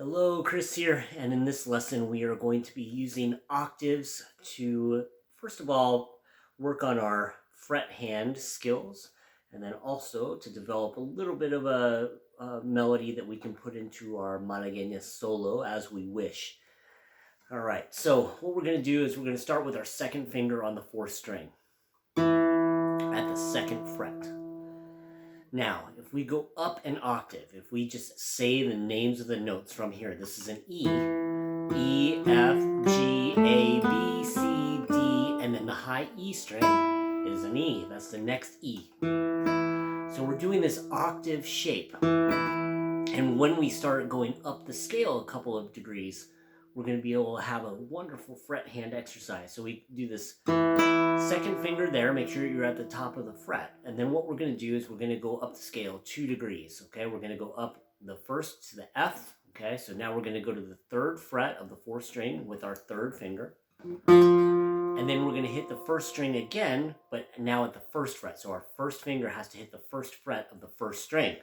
Hello, Chris here, and in this lesson we are going to be using octaves to, first of all, work on our fret hand skills, and then also to develop a little bit of a melody that we can put into our Malagueña solo as we wish. All right, so what we're going to do is we're going to start with our second finger on the fourth string at the second fret. Now, if we go up an octave, if we just say the names of the notes from here, this is an E, E, F, G, A, B, C, D, and then the high E string is an E. That's the next E. So we're doing this octave shape. And when we start going up the scale a couple of degrees, we're going to be able to have a wonderful fret hand exercise. So we do this second finger there, make sure you're at the top of the fret. And then what we're going to do is we're going to go up the scale 2 degrees. Okay, we're going to go up the first to the F. Okay, so now we're going to go to the third fret of the fourth string with our third finger. And then we're going to hit the first string again, but now at the first fret. So our first finger has to hit the first fret of the first string.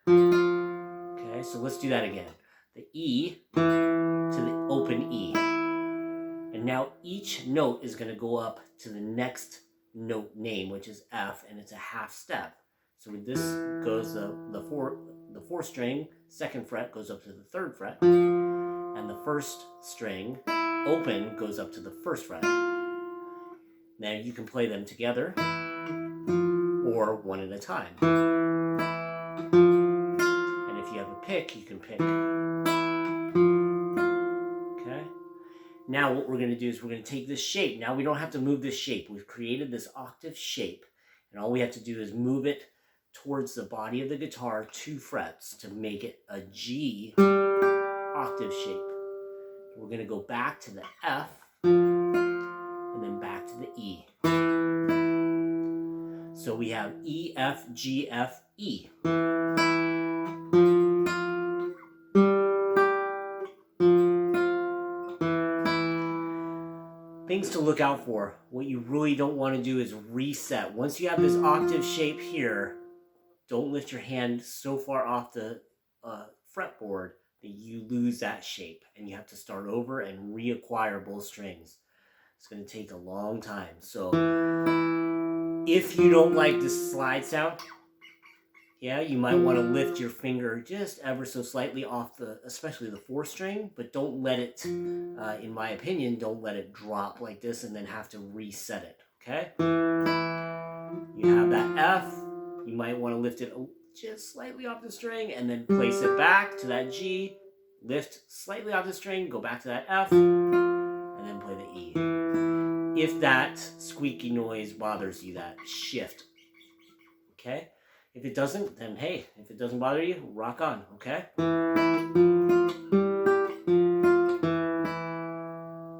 Okay, so let's do that again. The E to the open E. And now each note is going to go up to the next note name, which is F, and it's a half step. So with this goes the fourth string, second fret goes up to the third fret, and the first string, open, goes up to the first fret. Now you can play them together or one at a time. And if you have a pick, you can pick. Now what we're going to do is we're going to take this shape. Now we don't have to move this shape. We've created this octave shape, and all we have to do is move it towards the body of the guitar 2 frets to make it a G octave shape. We're going to go back to the F and then back to the E. So we have E, F, G, F, E. Things to look out for. What you really don't want to do is reset. Once you have this octave shape here, don't lift your hand so far off the fretboard that you lose that shape and you have to start over and reacquire both strings. It's going to take a long time. So if you don't like this slide sound, yeah, you might want to lift your finger just ever so slightly off especially the fourth string, but don't let it, in my opinion, don't let it drop like this and then have to reset it, okay? You have that F, you might want to lift it just slightly off the string and then place it back to that G, lift slightly off the string, go back to that F, and then play the E. If that squeaky noise bothers you, that shift, okay? If it doesn't, then hey, if it doesn't bother you, rock on, okay?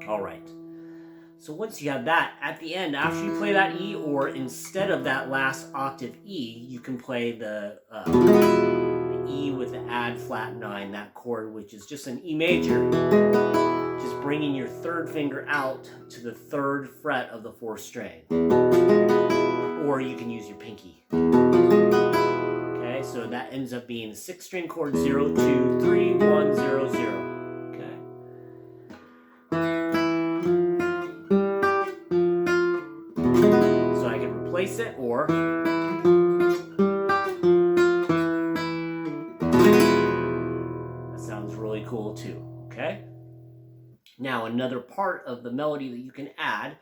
All right. So once you have that, at the end, after you play that E, or instead of that last octave E, you can play the E with the add flat 9, that chord, which is just an E major, just bringing your third finger out to the third fret of the fourth string. Or you can use your pinky. So that ends up being the 6th string chord 0, 2, 3, 1, 0, 0. Okay. So I can replace it, or that sounds really cool too. Okay. Now another part of the melody that you can add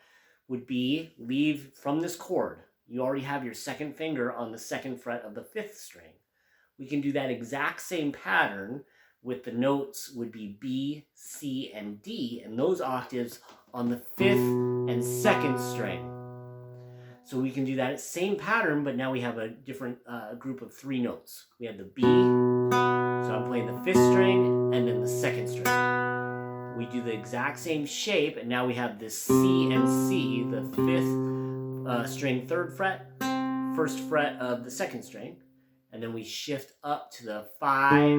would be leave from this chord. You already have your second finger on the second fret of the 5th string. We can do that exact same pattern with the notes would be B, C, and D, and those octaves on the 5th and 2nd string. So we can do that same pattern, but now we have a different group of 3 notes. We have the B, so I'm playing the 5th string, and then the 2nd string. We do the exact same shape, and now we have this C and C, the 5th string 3rd fret, 1st fret of the 2nd string, and then we shift up to the 5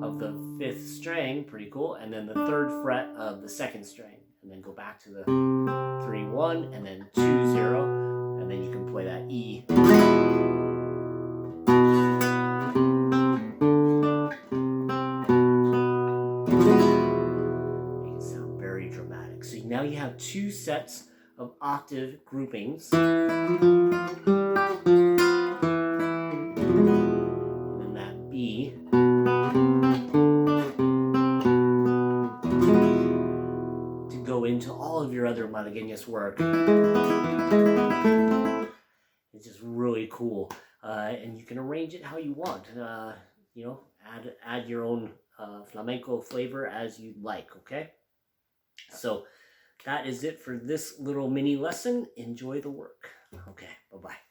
of the 5th string, pretty cool, and then the 3rd fret of the 2nd string, and then go back to the 3, 1, and then 2, 0, and then you can play that E. have 2 sets of octave groupings. B to go into all of your other Malagueñas work. It's just really cool, and you can arrange it how you want. You know, add your own flamenco flavor as you like. Okay, so that is it for this little mini lesson. Enjoy the work. Okay, bye bye.